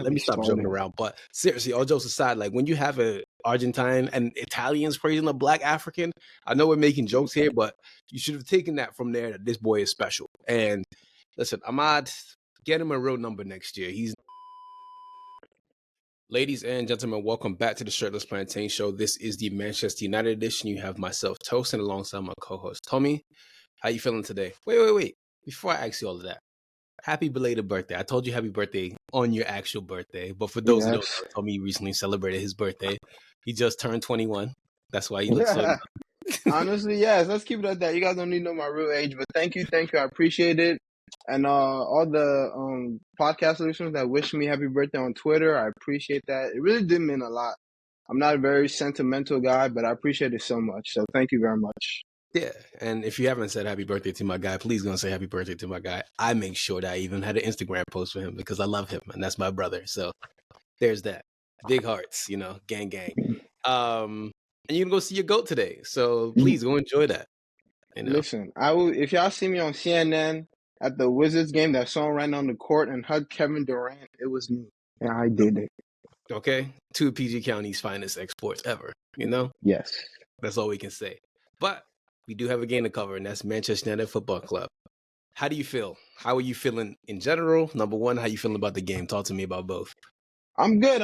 Let me stop joking around. But seriously, all jokes aside, like when you have a Argentine and Italians praising a black African, I know we're making jokes here, but you should have taken that from there that this boy is special. And listen, Amad, get him a real number next year. Ladies and gentlemen, welcome back to the Shirtless Plantain Show. This is the Manchester United edition. You have myself, Tosin, alongside my co-host, Tomi. How you feeling today? Wait. Before I ask you all of that, happy belated birthday. I told you happy birthday on your actual birthday, but for those who don't know, Tomi recently celebrated his birthday. He just turned 21. That's why he looks so young. Honestly, yes. Let's keep it at that. You guys don't need to know my real age, but thank you. I appreciate it. And all the podcast listeners that wish me happy birthday on Twitter, I appreciate that. It really did mean a lot. I'm not a very sentimental guy, but I appreciate it so much. So thank you very much. Yeah, and if you haven't said happy birthday to my guy, please go and say happy birthday to my guy. I make sure that I even had an Instagram post for him because I love him, and that's my brother. So there's that. Big hearts, gang. And you're gonna go see your GOAT today, so please go enjoy that. Listen, I will. If y'all see me on CNN at the Wizards game, that song ran on the court and hugged Kevin Durant, it was me, and I did it. Okay, two of PG County's finest exports ever. Yes, that's all we can say. But we do have a game to cover, and that's Manchester United Football Club. How do you feel? How are you feeling in general? Number one, how you feeling about the game? Talk to me about both. I'm good.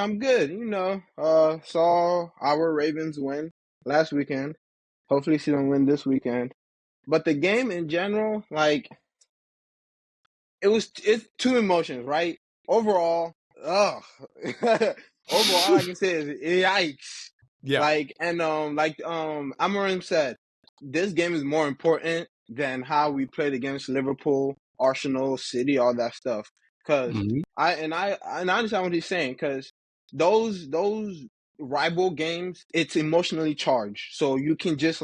Saw our Ravens win last weekend. Hopefully see them win this weekend. But the game in general, it's two emotions, right? Overall, all I can say is yikes. Yeah. Amarim said, this game is more important than how we played against Liverpool, Arsenal, City, all that stuff. Because I understand what he's saying. Because those rival games, it's emotionally charged. So you can just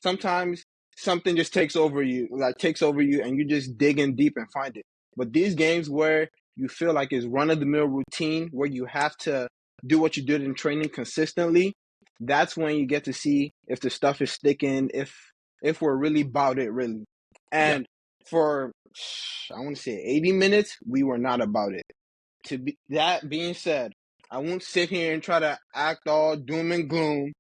sometimes something just takes over you, and you just dig in deep and find it. But these games where you feel like it's run-of-the-mill routine, where you have to do what you did in training consistently, that's when you get to see if the stuff is sticking, if we're really about it, really. And for, I want to say 80 minutes, we were not about it. That being said, I won't sit here and try to act all doom and gloom.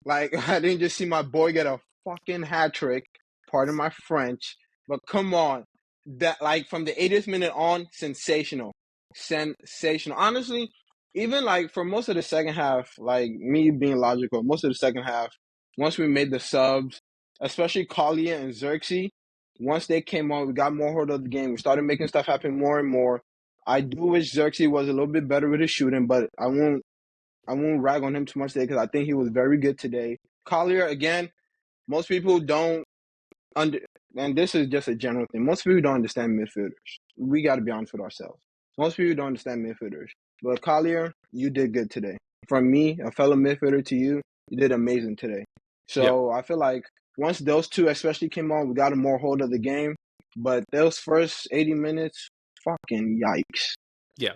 Like, I didn't just see my boy get a fucking hat trick, pardon my French, but come on. That, from the 80th minute on, sensational. Honestly, even for most of the second half, me being logical, most of the second half, once we made the subs, especially Collier and Xerxes, once they came on, we got more hold of the game. We started making stuff happen more and more. I do wish Xerxes was a little bit better with his shooting, but I won't rag on him too much today because I think he was very good today. Collier, again, most people don't and this is just a general thing. Most people don't understand midfielders. We got to be honest with ourselves. Most people don't understand midfielders. But Collier, you did good today. From me, a fellow midfielder, to you, you did amazing today. So I feel like once those two especially came on, we got a more hold of the game. But those first 80 minutes, fucking yikes. Yeah.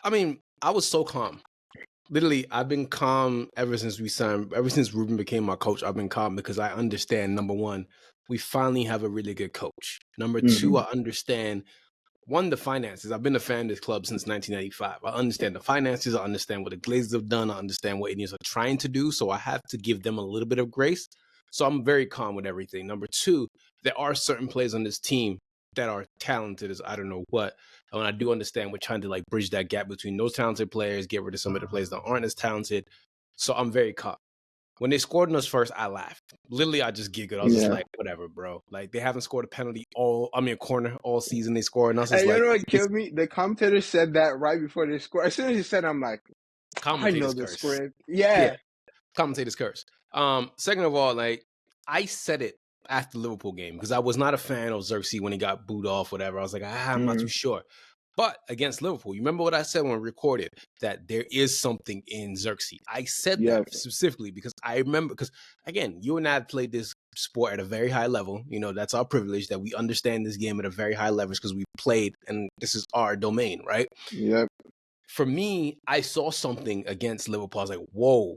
I mean, I was so calm. Literally, I've been calm ever since Ruben became my coach. I've been calm because I understand, number one, we finally have a really good coach. Number two, I understand, one, the finances. I've been a fan of this club since 1995. I understand the finances. I understand what the Glazers have done. I understand what Indians are trying to do. So I have to give them a little bit of grace. So I'm very calm with everything. Number two, there are certain players on this team that are talented as I don't know what. And I do understand we're trying to bridge that gap between those talented players, get rid of some of the players that aren't as talented. So I'm very calm. When they scored on us first, I laughed. Literally, I just giggled. I was just like, whatever, bro. They haven't scored a corner all season. They scored. And I was just you know what killed me? The commentator said that right before they scored. As soon as he said, I'm like, I know the script. Yeah. Commentator's curse. Second of all, I said it after the Liverpool game because I was not a fan of Xerxes when he got booed off, whatever. I was like, I'm not too sure. But against Liverpool, you remember what I said when we recorded, that there is something in Xerxes. I said that specifically because I remember, because again, you and I played this sport at a very high level. That's our privilege, that we understand this game at a very high level because we played and this is our domain, right? Yep. For me, I saw something against Liverpool. I was like, whoa,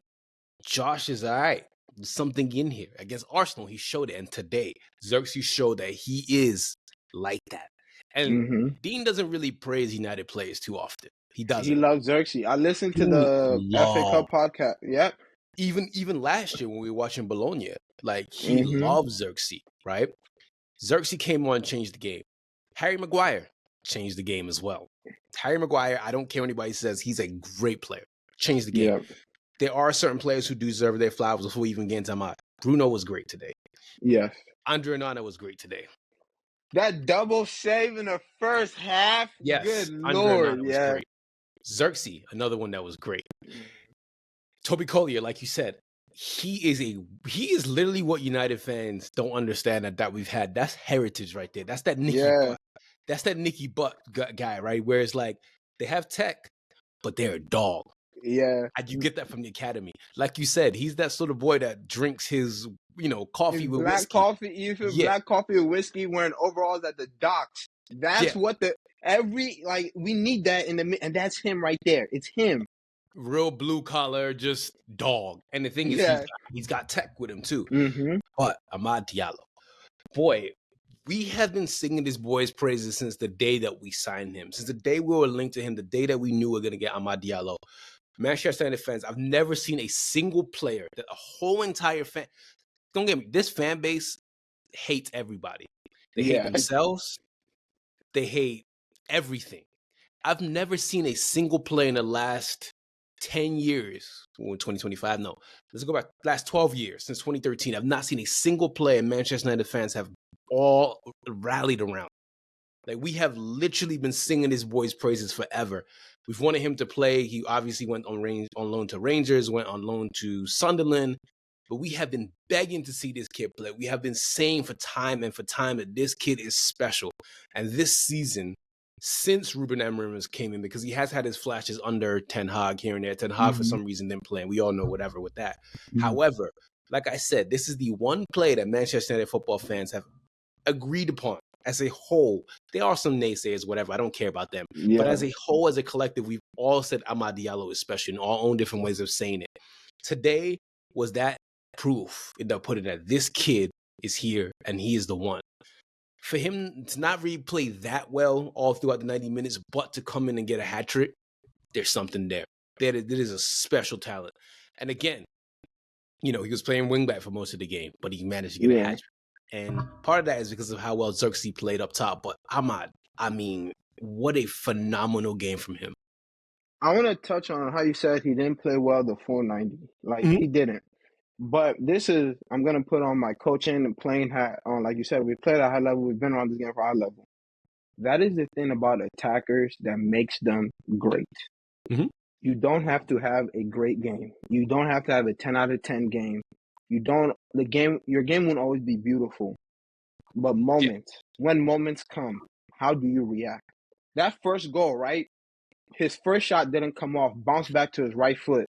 Josh is all right. There's something in here. Against Arsenal, he showed it. And today, Xerxes showed that he is like that. And Dean doesn't really praise United players too often. He He doesn't. loves Xerxes. I listened to He the FA Cup podcast. Yep. Even last year when we were watching Bologna, like he Mm-hmm. loves Xerxes, right? Xerxes came on, changed the game. Harry Maguire changed the game as well. Harry Maguire, I don't care what anybody says, he's a great player. Changed the game. Yep. There are certain players who deserve their flowers before we even get into Amad. Bruno was great today. Yes. Andre Onana was great today. That double save in the first half. Yes, Good Andre Lord. Onana was Yeah. great. Xerxes, another one that was great. Toby Collier, like you said, he is literally what United fans don't understand that we've had. That's heritage right there. That's that Nicky Butt. That's that Nicky Butt guy, right? Where it's like they have tech, but they're a dog. Yeah. And you get that from the academy. Like you said, he's that sort of boy that drinks his, coffee with black whiskey. coffee, even black coffee with whiskey, wearing overalls at the docks. That's what we need that and that's him right there. It's him. Real blue collar, just dog. And the thing is, he's got tech with him too. Mm-hmm. But Amad Diallo, boy, we have been singing this boy's praises since the day that we signed him, since the day we were linked to him, the day that we knew we were going to get Amad Diallo. Manchester United fans, I've never seen a single player that a whole entire fan. Don't get me. This fan base hates everybody. They hate themselves. They hate everything. I've never seen a single player in the last 10 years. Well, in 2025, no. Let's go back. Last 12 years, since 2013, I've not seen a single player Manchester United fans have all rallied around. Like, we have literally been singing this boy's praises forever. We've wanted him to play. He obviously went on loan to Rangers, went on loan to Sunderland. But we have been begging to see this kid play. We have been saying for time that this kid is special. And this season, since Ruben Amorim came in, because he has had his flashes under Ten Hag here and there. Ten Hag, for some reason, didn't play. And we all know whatever with that. However, like I said, this is the one play that Manchester United football fans have agreed upon as a whole. There are some naysayers, whatever. I don't care about them. Yeah. But as a whole, as a collective, we've all said Amad Diallo is special in our own different ways of saying it. Today was that proof that put it that this kid is here and he is the one. For him to not really play that well all throughout the 90 minutes, but to come in and get a hat trick, there's something there. There is a special talent. And again, he was playing wingback for most of the game, but he managed to get a hat trick. And part of that is because of how well Xerxes played up top. But Amad, I mean, what a phenomenal game from him. I want to touch on how you said he didn't play well the full 90. Like, he didn't. But I'm going to put on my coaching and playing hat on. Like you said, we played at a high level. We've been around this game for a high level. That is the thing about attackers that makes them great. Mm-hmm. You don't have to have a great game. You don't have to have a 10 out of 10 game. Your game won't always be beautiful. But when moments come, how do you react? That first goal, right? His first shot didn't come off, bounced back to his right foot.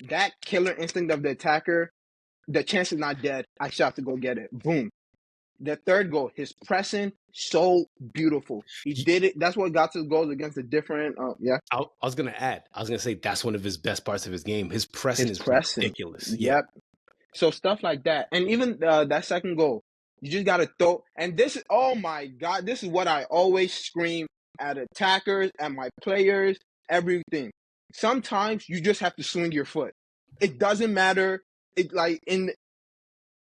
That killer instinct of the attacker, the chance is not dead. I still have to go get it. Boom. The third goal, his pressing, so beautiful. He did it. That's what got his goals against the different. I was going to add. I was going to say that's one of his best parts of his game. His pressing is ridiculous. Yep. So stuff like that. And even that second goal, you just got to throw. And this is, oh my God, this is what I always scream at attackers, at my players, everything. Sometimes you just have to swing your foot. It doesn't matter. It like in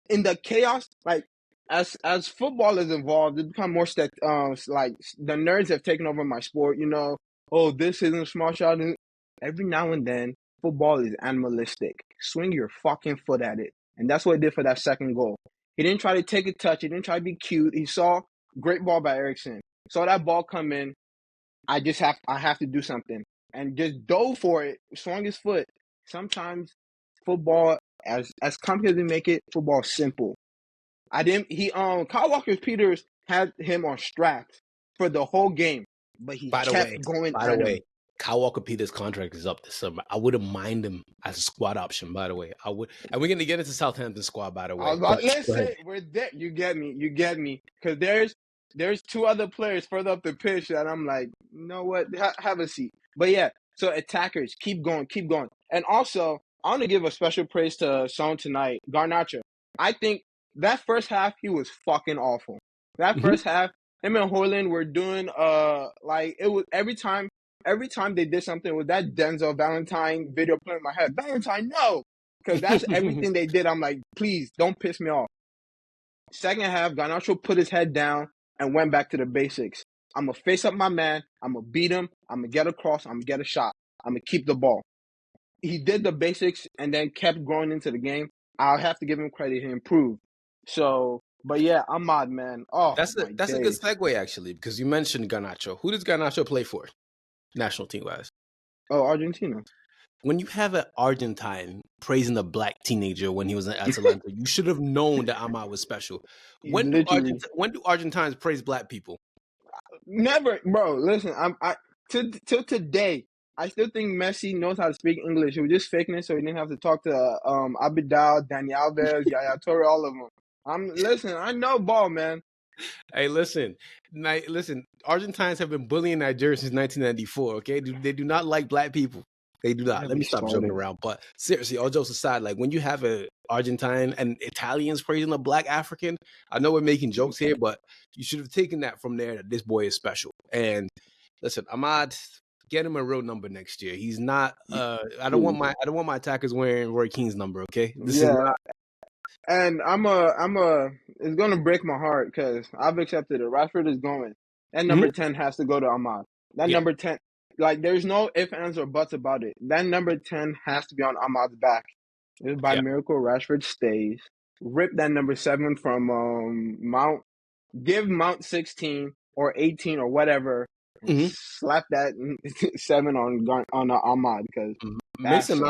the chaos, like as football is involved, it become more like the nerds have taken over my sport. Oh, this isn't a small shot. Every now and then, football is animalistic. Swing your fucking foot at it, and that's what he did for that second goal. He didn't try to take a touch. He didn't try to be cute. He saw great ball by Eriksen. Saw that ball come in. I have to do something. And just dove for it, swung his foot. Sometimes football, as complicated as we make it, football is simple. Kyle Walker-Peters had him on straps for the whole game, but he kept going. By the way, Kyle Walker-Peters' contract is up this summer. I wouldn't mind him as a squad option, by the way. I would, and we're gonna get into Southampton squad, by the way. Listen, we're there. You get me, because there's two other players further up the pitch that I'm like, you know what? Have a seat. But yeah, so attackers, keep going. And also, I want to give a special praise to Son tonight, Garnacho. I think that first half, he was fucking awful. That first half, him and Højlund were doing, it was every time every time they did something with that Denzel Valentine video playing in my head. Valentine, no, because that's everything they did. I'm like, please don't piss me off. Second half, Garnacho put his head down and went back to the basics. I'm gonna face up my man. I'm gonna beat him. I'm gonna get a cross. I'm gonna get a shot. I'm gonna keep the ball. He did the basics and then kept growing into the game. I'll have to give him credit. He improved. So, but yeah, Amad, man. Oh, That's my a good days. segue, actually, because you mentioned Garnacho. Who does Garnacho play for, national team-wise? Oh, Argentina. When you have an Argentine praising a black teenager when he was in Atalanta, you should have known that Amad was special. When do Argentines praise black people? Never, bro. Listen, till today, I still think Messi knows how to speak English. He was just faking it so he didn't have to talk to Amad Diallo, Dani Alves, Yaya Toure, all of them. Listen, I know ball, man. Hey, listen. Argentines have been bullying Nigeria since 1994. Okay, they do not like black people. They do not. Let me stop joking around. But seriously, all jokes aside, like when you have an Argentine and Italians praising a black African, I know we're making jokes here, but you should have taken that from there that this boy is special. And listen, Amad, get him a real number next year. He's not. I don't want my attackers wearing Roy Keane's number. Okay, this is not. And it's gonna break my heart because I've accepted it. Rashford is going. That number 10 has to go to Amad. That number 10, like there's no ifs, ands, or buts about it. That number 10 has to be on Amad's back. If by miracle Rashford stays, rip that number 7 from Mount. Give Mount 16 or 18 or whatever. Slap that 7 on Amad because Mason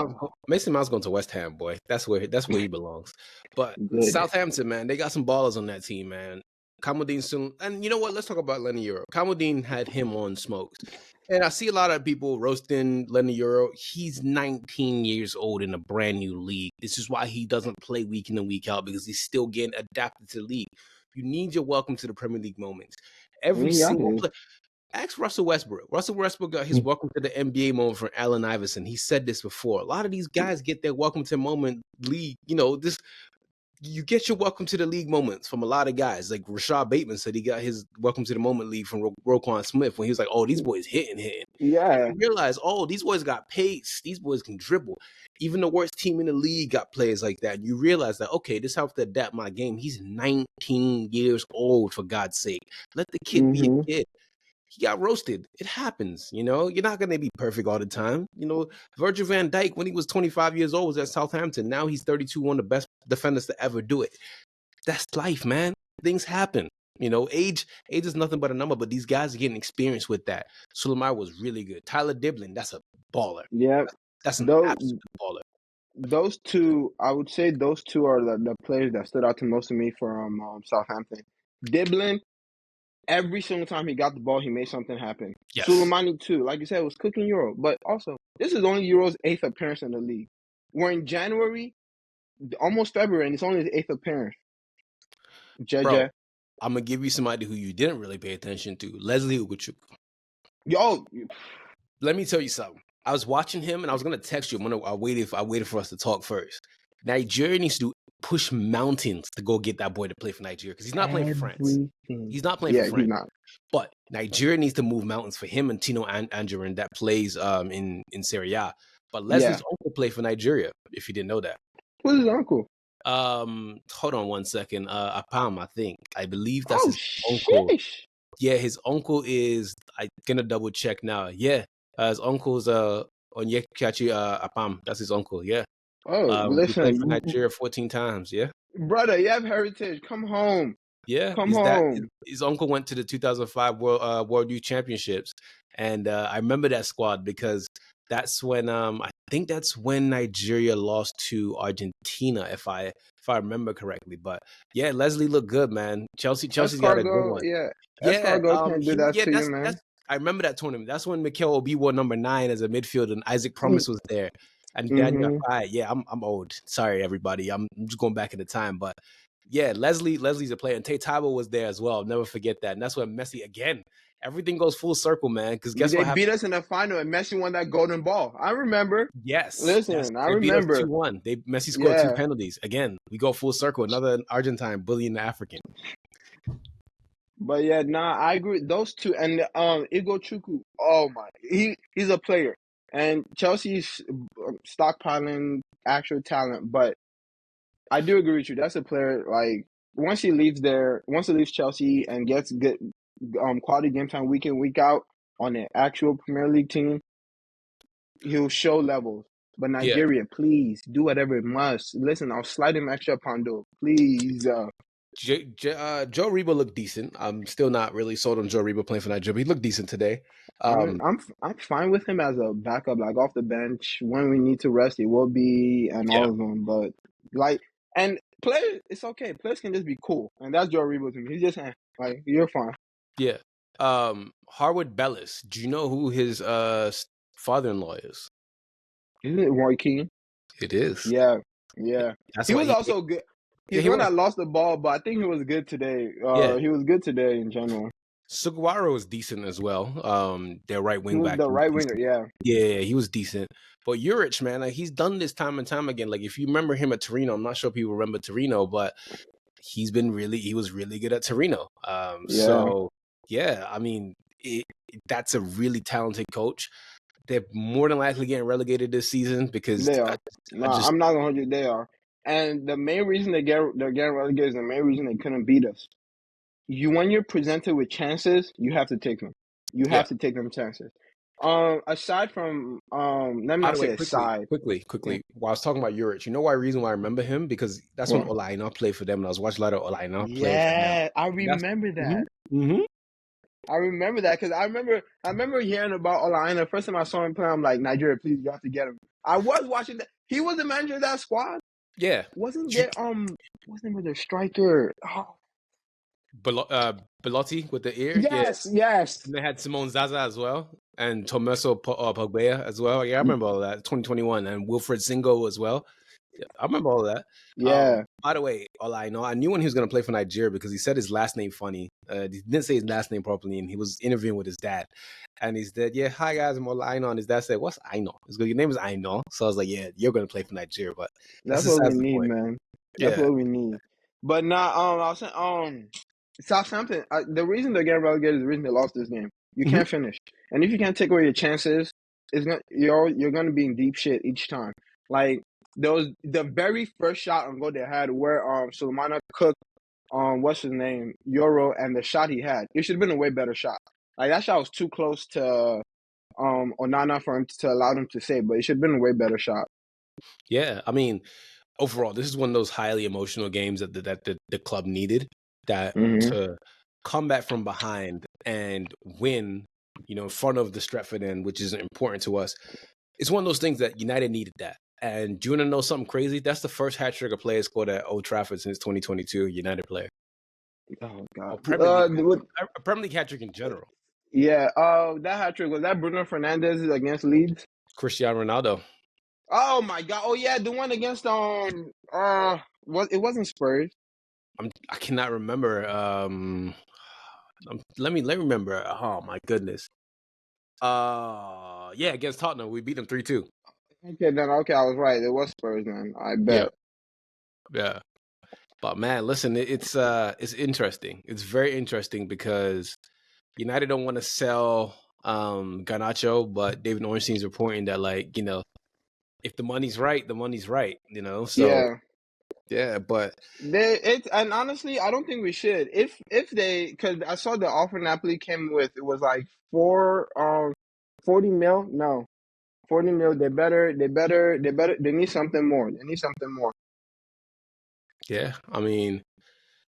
Mount's going to West Ham, boy. That's where he belongs. But Southampton, man, they got some ballers on that team, man. Kamaldeen soon, and you know what? Let's talk about Lenny Euro. Kamaldeen had him on smokes, and I see a lot of people roasting Lenny Euro. He's 19 years old in a brand new league. This is why he doesn't play week in and week out because he's still getting adapted to the league. You need your welcome to the Premier League moments. Every single play. Ask Russell Westbrook. Russell Westbrook got his welcome to the NBA moment from Allen Iverson. He said this before. A lot of these guys get their welcome to the moment league. You know, you get your welcome to the league moments from a lot of guys. Like Rashad Bateman said he got his welcome to the moment league from Roquan Smith when he was like, oh, these boys hitting. Yeah. And you realize, oh, these boys got pace. These boys can dribble. Even the worst team in the league got players like that. And you realize that, okay, this helps to adapt my game. He's 19 years old, for God's sake. Let the kid be a kid. He got roasted. It happens, you know. You're not going to be perfect all the time. You know, Virgil van Dijk, when he was 25 years old, was at Southampton. Now he's 32, one of the best defenders to ever do it. That's life, man. Things happen. You know, age is nothing but a number, but these guys are getting experience with that. Suleiman was really good. Tyler Diblin, that's a baller. Yeah. That's an absolute baller. Those two, I would say those two are the players that stood out to most of me from Southampton. Diblin, every single time he got the ball, he made something happen. Yes. Soleimani too, like you said, was cooking Euro. But also, this is only Euro's 8th appearance in the league. We're in January, almost February, and it's only his 8th appearance. Bro, I'm going to give you somebody who you didn't really pay attention to. Leslie Ugochukwu. Yo. Let me tell you something. I was watching him, and I was going to text you. I waited for us to talk first. Nigeria needs to push mountains to go get that boy to play for Nigeria because he's not playing for France. He's not playing for France. He's not. But Nigeria needs to move mountains for him and Tino Anjorin that plays in Serie A. But Leslie's uncle played for Nigeria, if you didn't know that. Who's his uncle? Hold on one second. Apam, I think. I believe that's his uncle. Yeah, his uncle is. I'm gonna double check now. Yeah, his uncle's Onyekachi Apam. That's his uncle. Yeah. Oh, he listen. played for Nigeria 14 times. Yeah. Brother, you have heritage. Come home. Yeah, come home. His uncle went to the 2005 World Youth Championships, and I remember that squad because that's when I think that's when Nigeria lost to Argentina, if I remember correctly. But yeah, Leslie looked good, man. Chelsea's got a good one. Yeah, Escargot can do that to you, man. I remember that tournament. That's when Mikel Obi wore number 9 as a midfielder, and Isaac Promise was there. And Daniel, I'm old. Sorry, everybody. I'm just going back in the time, but yeah, Leslie's a player, and Tay Tabo was there as well. I'll never forget that. And that's when Messi again. Everything goes full circle, man. Because guess what? They beat us in the final, and Messi won that golden ball. I remember. Yes. Listen, I remember. They beat us 2-1. Messi scored 2 penalties. Again, we go full circle. Another Argentine bullying the African. But yeah, nah, I agree. Those two and Igor Chukwu. Oh my, he's a player, and Chelsea's stockpiling actual talent. But I do agree with you. That's a player. Like once he leaves Chelsea and gets good quality game time week in week out on an actual Premier League team, he'll show levels. But Yeah. Nigeria, please do whatever it must. Listen, I'll slide him extra pondo, please. Joe Reba looked decent. I'm still not really sold on Joe Reba playing for Nigeria, but he looked decent today. I'm fine with him as a backup, like off the bench when we need to rest. He will be, and Yeah. all of them. But like, and players, it's okay. Players can just be cool, and that's Joe Reba to me. He's just like you're fine. Yeah. Harwood Bellis. Do you know who his father-in-law is? Isn't it Roy Keane? It is. Yeah. That's He why was also good. Yeah, He's he the one was. that lost the ball, but I think he was good today. Yeah. He was good today in general. Sugawara was decent as well. Their right He wing was back. the He was right winger. decent. Yeah. Yeah, he was decent. But Juric, man, like he's done this time and time again. Like if you remember him at Torino, I'm not sure people remember Torino, but he was really good at Torino. So yeah, I mean, that's a really talented coach. They're more than likely getting relegated this season because They are. I just I'm not gonna hold you. They are. And the main reason they're getting relegated is the main reason they couldn't beat us. When you're presented with chances, you have to take them. You yeah. have to take them chances. Aside from let me By not the say way, aside. Yeah. while I was talking about Juric, you know why reason why I remember him? Because that's when Well, Olaina played for them, and I was watching a lot of Olaina playing for them. yeah, I That's remember that. mm-hmm. I remember that because I remember hearing about Olaina. First time I saw him play, I'm like, Nigeria, please, you have to get him. I was watching that. He was the manager of that squad. Yeah. Wasn't there what's the name of the striker? Oh. Belotti with the ear. Yeah. Yes. And they had Simone Zaza as well, and Tomeso Pogba as well. Yeah, I remember all that. 2021, and Wilfred Singo as well. Yeah, I remember all that. Yeah. By the way, all I know, I knew when he was going to play for Nigeria because he said his last name funny. He didn't say his last name properly, and he was interviewing with his dad. And he said, "Yeah, hi guys, I'm Olaino." And his dad said, "What's Aino?" He's like, "Your name is Aino." So I was like, "Yeah, you're going to play for Nigeria." But that's That's what we besides the need, point. man. That's Yeah. what we need. But now, I was saying, Southampton. The reason they're getting relegated is the reason they lost this game. You Mm-hmm. can't finish, and if you can't take away your chances, you're gonna be in deep shit each time. Like there was the very first shot on goal they had where Sulemana cooked what's his name Euro, and the shot he had, it should have been a way better shot. Like that shot was too close to Onana for him to allow him to save, but it should have been a way better shot. Yeah, I mean, overall, this is one of those highly emotional games that the club needed that Mm-hmm. to come back from behind and win, in front of the Stretford end, which is important to us. It's one of those things that United needed that. And do you want to know something crazy? That's the first hat trick a player scored at Old Trafford since 2022, United player. Oh God. Or Premier League hat trick in general. Yeah. That hat trick, was that Bruno Fernandes against Leeds? Cristiano Ronaldo. Oh my God. Oh yeah, the one against it wasn't Spurs. I cannot remember. Let me remember. Oh my goodness. Yeah, against Tottenham, we beat them 3-2. Okay, I was right. It was Spurs, man. I bet. Yeah. But man, listen, it's interesting. It's very interesting because United don't want to sell Garnacho, but David Ornstein's reporting that, like, if the money's right, the money's right, So yeah, but and honestly, I don't think we should. If they, because I saw the offer Napoli came with, it was like 40 mil. No, 40 mil. They need something more. They need something more. yeah, I mean,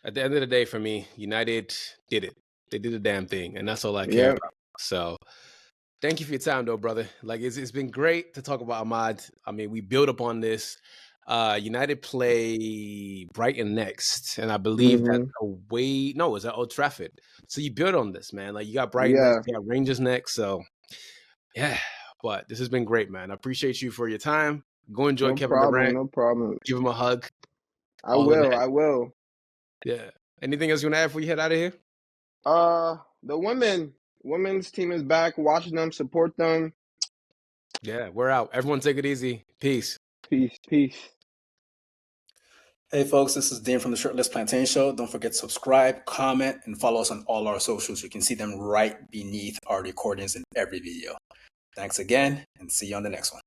at the end of the day, for me, United did it. They did the damn thing, and that's all I care about. So thank you for your time, though, brother. Like, it's been great to talk about Amad. I mean, we build up on this. United play Brighton next, and I believe that's away. No, it's at Old Trafford. So you build on this, man. Like, you got Brighton next, you got Rangers next. So yeah, but this has been great, man. I appreciate you for your time. Go enjoy Kevin Durant. No problem. Give him a hug. I will. Yeah. Anything else you want to add before you head out of here? The women's team is back. Watch them, support them. Yeah, we're out. Everyone take it easy. Peace. Peace. Hey folks, this is Dean from the Shirtless Plantain Show. Don't forget to subscribe, comment, and follow us on all our socials. You can see them right beneath our recordings in every video. Thanks again, and see you on the next one.